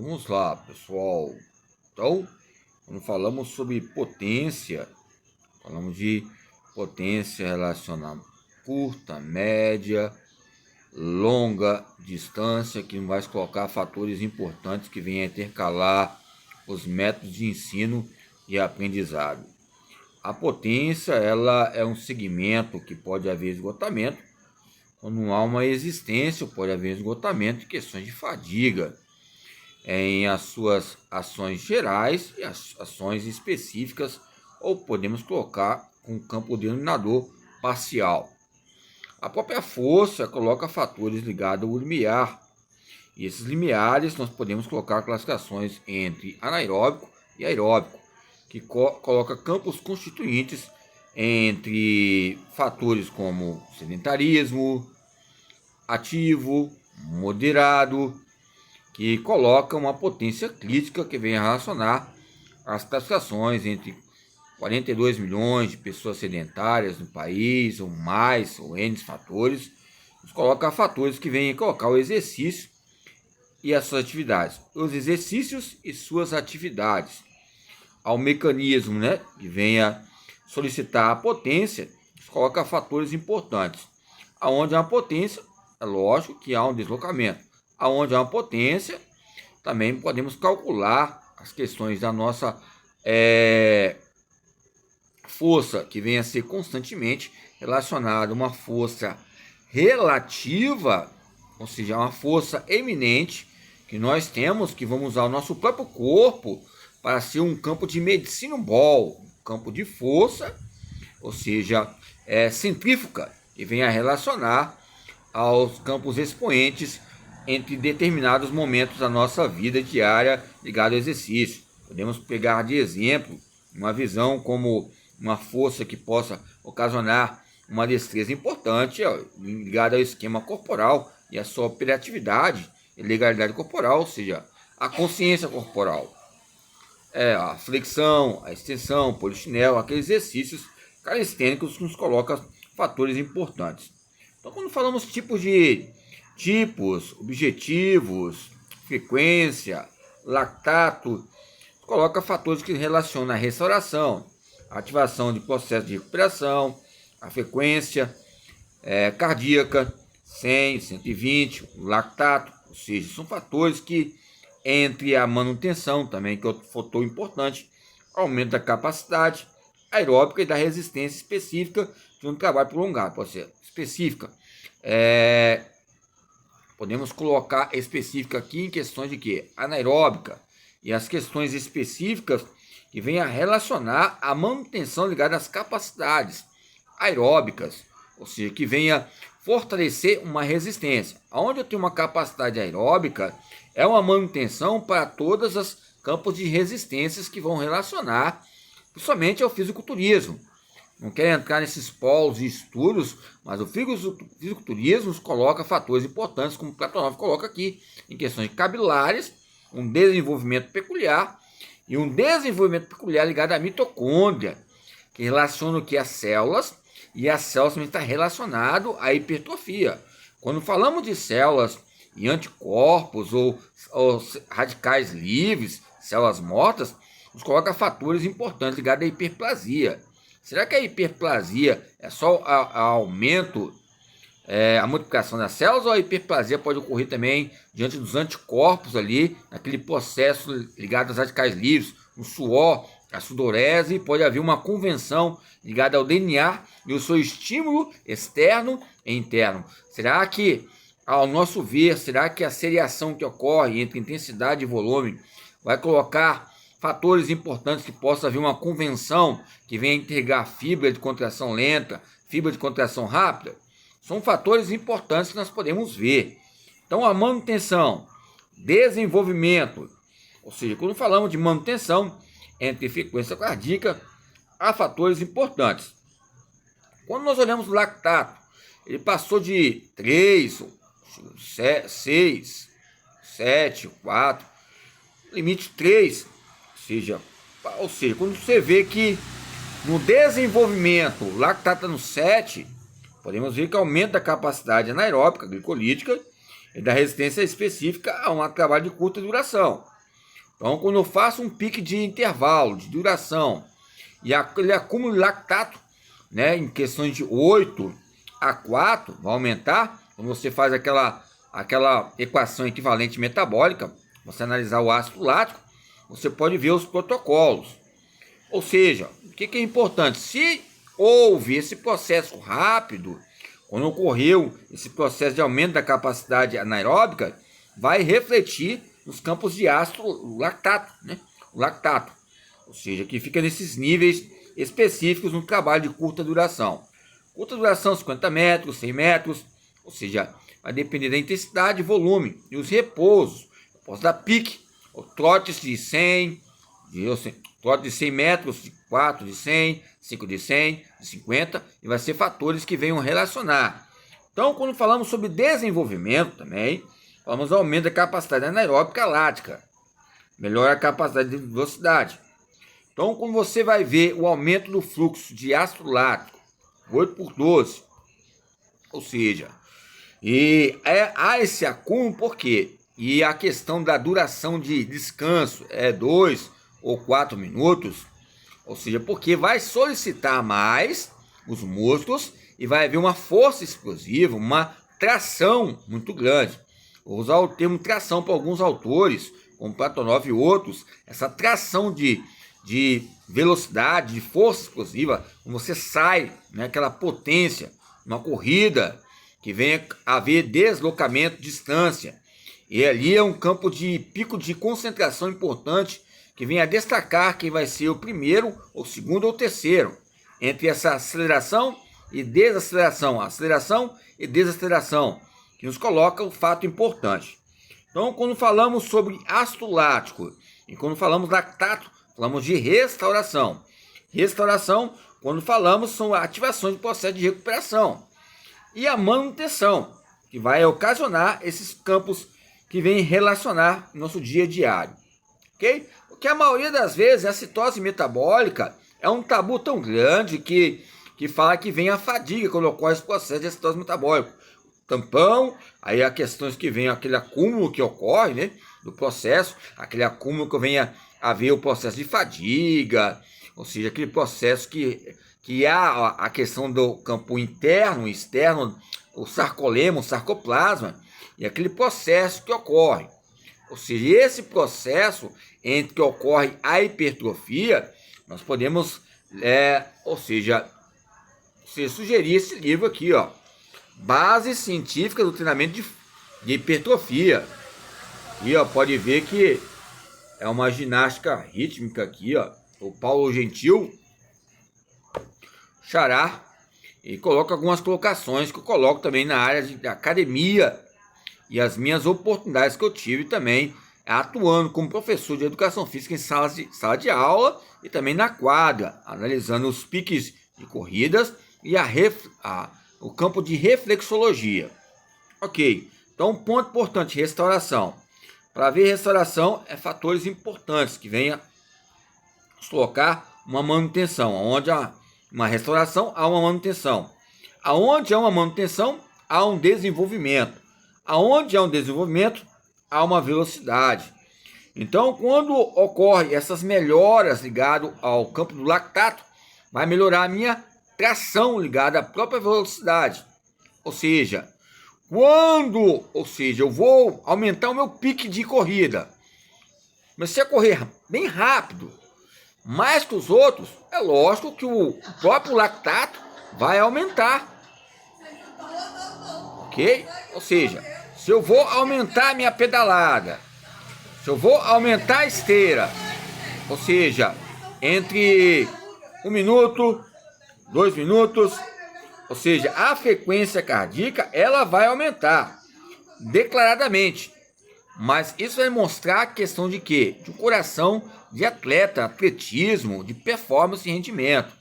Vamos lá, pessoal. Então, quando falamos sobre potência, falamos de potência relacionada curta, média, longa distância, que vai colocar fatores importantes que vêm a intercalar os métodos de ensino e aprendizado. A potência, ela é um segmento que pode haver esgotamento. Quando não há uma existência, pode haver esgotamento de questões de fadiga em as suas ações gerais e as ações específicas, ou podemos colocar com campo denominador parcial. A própria força coloca fatores ligados ao limiar, e esses limiares nós podemos colocar classificações entre anaeróbico e aeróbico, que coloca campos constituintes entre fatores como sedentarismo, ativo, moderado, que coloca uma potência crítica que vem a relacionar as classificações entre 42 milhões de pessoas sedentárias no país, ou mais, ou N fatores, nos coloca fatores que vêm a colocar o exercício e as suas atividades, os exercícios e suas atividades, ao mecanismo, que venha solicitar a potência, nos coloca fatores importantes. Aonde há uma potência, é lógico que há um deslocamento. Aonde há uma potência, também podemos calcular as questões da nossa força, que venha a ser constantemente relacionada a uma força relativa, ou seja, uma força eminente que nós temos, que vamos usar o nosso próprio corpo para ser um campo de medicina ball, um campo de força, ou seja, centrífuga, que venha a relacionar aos campos expoentes entre determinados momentos da nossa vida diária ligado ao exercício. Podemos pegar de exemplo uma visão como uma força que possa ocasionar uma destreza importante ligada ao esquema corporal e a sua operatividade e legalidade corporal, ou seja, a consciência corporal. A flexão, a extensão, o polichinelo, aqueles exercícios calistênicos que nos colocam fatores importantes. Então, quando falamos tipos, objetivos, frequência, lactato, coloca fatores que relacionam a restauração, a ativação de processo de recuperação, a frequência cardíaca, 100, 120, o lactato, ou seja, são fatores que, entre a manutenção também, que é outro fator importante, aumento da capacidade aeróbica e da resistência específica de um trabalho prolongado, pode ser específica. Podemos colocar específica aqui em questões de quê? Anaeróbica, e as questões específicas que vêm a relacionar a manutenção ligada às capacidades aeróbicas, ou seja, que venha fortalecer uma resistência. Onde eu tenho uma capacidade aeróbica, é uma manutenção para todos os campos de resistências que vão relacionar principalmente ao fisiculturismo. Não quero entrar nesses polos de estudos, mas o fisiculturismo nos coloca fatores importantes, como o Platonov coloca aqui, em questões capilares, um desenvolvimento peculiar, e um desenvolvimento peculiar ligado à mitocôndria, que relaciona o que as células, e as células também está relacionado à hipertrofia. Quando falamos de células e anticorpos ou radicais livres, células mortas, nos coloca fatores importantes ligados à hiperplasia. Será que a hiperplasia é só o aumento, a multiplicação das células, ou a hiperplasia pode ocorrer também diante dos anticorpos ali, naquele processo ligado às radicais livres, no suor, a sudorese, pode haver uma convenção ligada ao DNA e o seu estímulo externo e interno. Será que, ao nosso ver, será que a seriação que ocorre entre intensidade e volume vai colocar fatores importantes que possa haver uma convenção que venha integrar fibra de contração lenta, fibra de contração rápida? São fatores importantes que nós podemos ver. Então, a manutenção, desenvolvimento, ou seja, quando falamos de manutenção entre frequência cardíaca, há fatores importantes. Quando nós olhamos o lactato, ele passou de 3, 6, 7, 4, limite 3, ou seja, quando você vê que no desenvolvimento o lactato no 7, podemos ver que aumenta a capacidade anaeróbica, glicolítica e da resistência específica a um trabalho de curta duração. Então, quando eu faço um pique de intervalo, de duração, e aquele acúmulo de lactato, né, em questões de 8 a 4, vai aumentar. Quando você faz aquela equação equivalente metabólica, você analisar o ácido lático, você pode ver os protocolos. Ou seja, o que é importante? Se houve esse processo rápido, quando ocorreu esse processo de aumento da capacidade anaeróbica, vai refletir nos campos de ácido lactato, né? O lactato, ou seja, que fica nesses níveis específicos no trabalho de curta duração. Curta duração, 50 metros, 100 metros, ou seja, vai depender da intensidade e volume e os repousos. Eu posso dar pique, ou trotes de 100, trote de 100 metros, de 4 de 100, 5 de 100, de 50, e vai ser fatores que venham relacionar. Então, quando falamos sobre desenvolvimento também, falamos do aumento da capacidade anaeróbica lática, melhora a capacidade de velocidade. Então, quando você vai ver o aumento do fluxo de ácido lático, 8/12, ou seja, há esse acúmulo, por quê? E a questão da duração de descanso é 2 ou 4 minutos, ou seja, porque vai solicitar mais os músculos e vai haver uma força explosiva, uma tração muito grande. Vou usar o termo tração para alguns autores, como Platonov e outros, essa tração de velocidade, de força explosiva, quando você sai, né, aquela potência, uma corrida, que venha haver deslocamento, distância. E ali é um campo de pico de concentração importante, que vem a destacar quem vai ser o primeiro, o segundo ou o terceiro, entre essa aceleração e desaceleração, aceleração e desaceleração, que nos coloca um fato importante. Então, quando falamos sobre ácido lático e quando falamos lactato, falamos de restauração. Restauração, quando falamos, são ativações de processo de recuperação. E a manutenção, que vai ocasionar esses campos que vêm relacionar no nosso dia diário. Ok? Porque a maioria das vezes a citose metabólica é um tabu tão grande que fala que vem a fadiga quando ocorre esse processo de citose metabólica. Tampão, aí há questões que vem aquele acúmulo que ocorre, né, do processo, aquele acúmulo que venha a haver o processo de fadiga, ou seja, aquele processo que há a questão do campo interno e externo, o sarcolema, o sarcoplasma, e aquele processo que ocorre. Ou seja, esse processo entre que ocorre a hipertrofia, nós podemos, sugerir esse livro aqui, ó, Bases Científicas do Treinamento de Hipertrofia. E ó, pode ver que é uma ginástica rítmica aqui, ó. O Paulo Gentil, xará, e coloca algumas colocações que eu coloco também na área de academia e as minhas oportunidades que eu tive também atuando como professor de educação física em sala de aula e também na quadra, analisando os piques de corridas e o campo de reflexologia. Ok, então um ponto importante, restauração. Para ver restauração, é fatores importantes que venha colocar uma manutenção. Onde há uma restauração, há uma manutenção. Aonde há uma manutenção, há um desenvolvimento. Aonde há um desenvolvimento, há uma velocidade. Então, quando ocorre essas melhoras ligadas ao campo do lactato, vai melhorar a minha tração ligada à própria velocidade. Ou seja, eu vou aumentar o meu pique de corrida. Comecei a correr bem rápido, mais que os outros, é lógico que o próprio lactato vai aumentar. Ok? Ou seja, se eu vou aumentar a minha pedalada, se eu vou aumentar a esteira, ou seja, entre 1 minuto, 2 minutos, ou seja, a frequência cardíaca, ela vai aumentar declaradamente. Mas isso vai mostrar a questão de quê? De um coração de atleta, atletismo, de performance e rendimento.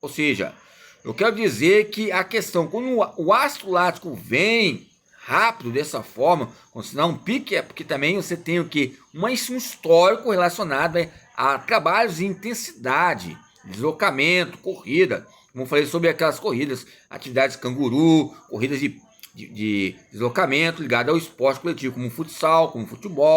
Ou seja, eu quero dizer que a questão, quando o ácido lático vem rápido dessa forma, quando se dá um pique, é porque também você tem o quê? Um histórico relacionado a trabalhos de intensidade, deslocamento, corrida. Como eu falei sobre aquelas corridas, atividades canguru, corridas de deslocamento ligado ao esporte coletivo, como futsal, como futebol.